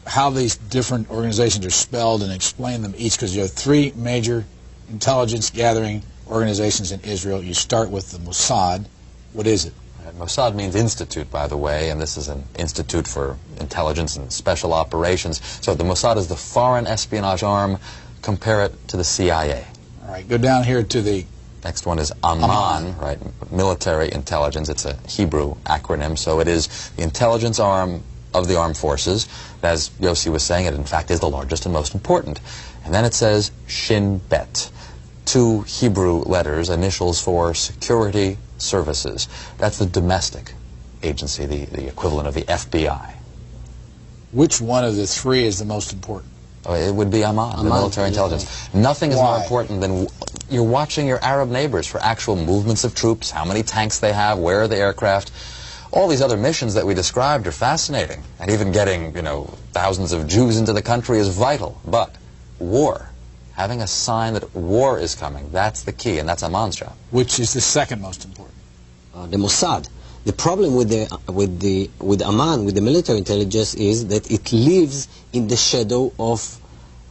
how these different organizations are spelled and explain them each, because you have three major intelligence gathering organizations in Israel. You start with the Mossad. What is it? Mossad means institute, by the way, and this is an institute for intelligence and special operations. So the Mossad is the foreign espionage arm. Compare it to the CIA. All right, go down here to the... Next one is Aman, right? Military intelligence. It's a Hebrew acronym, so it is the intelligence arm of the armed forces. As Yossi was saying, it in fact is the largest and most important. And then it says Shin Bet, two Hebrew letters, initials for security services. That's the domestic agency, the equivalent of the FBI. Which one of the three is the most important? Oh, it would be Aman, the military intelligence. Nothing is more important than you're watching your Arab neighbors for actual movements of troops, how many tanks they have, where are the aircraft. All these other missions that we described are fascinating. And even getting, thousands of Jews into the country is vital. But war, having a sign that war is coming, that's the key, and that's Aman's job. Which is the second most important? The Mossad. The problem with Aman, with the military intelligence, is that it lives in the shadow of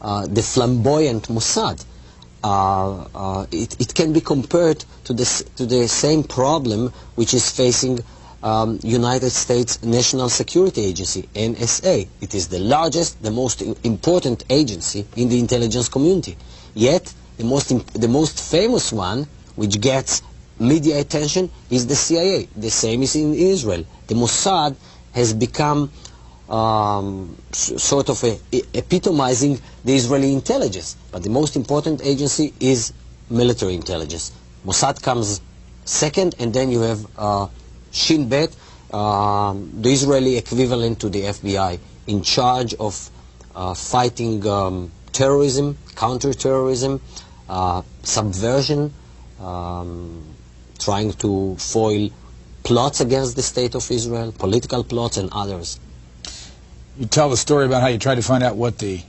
the flamboyant Mossad. It can be compared to the same problem which is facing United States National Security Agency, NSA. It is the largest, the most important agency in the intelligence community. Yet, the most famous one, which gets media attention, is the CIA. The same is in Israel. The Mossad has become sort of epitomizing the Israeli intelligence. But the most important agency is military intelligence. Mossad comes second, and then you have Shin Bet, the Israeli equivalent to the FBI, in charge of fighting terrorism, counter-terrorism, subversion, trying to foil plots against the state of Israel, political plots and others. You tell the story about how you tried to find out what they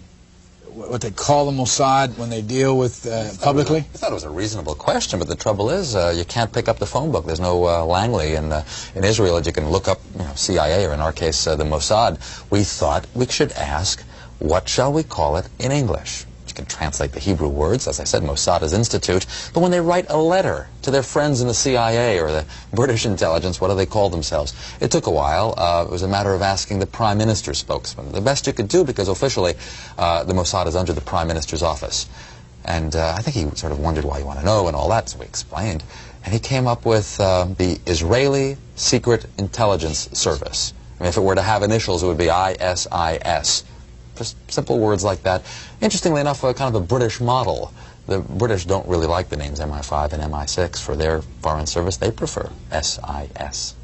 call the Mossad when they deal with publicly? I thought it was a reasonable question, but the trouble is you can't pick up the phone book. There's no Langley in Israel that you can look up, CIA, or in our case, the Mossad. We thought we should ask, what shall we call it in English? You can translate the Hebrew words. As I said, Mossad is institute. But when they write a letter to their friends in the CIA or the British intelligence, what do they call themselves? It took a while. It was a matter of asking the Prime Minister's spokesman. The best you could do, because officially the Mossad is under the Prime Minister's office. And I think he sort of wondered why you want to know and all that, so we explained. And he came up with the Israeli Secret Intelligence Service. I mean, if it were to have initials, it would be ISIS. Just simple words like that. Interestingly enough, kind of a British model. The British don't really like the names MI5 and MI6 for their foreign service. They prefer SIS.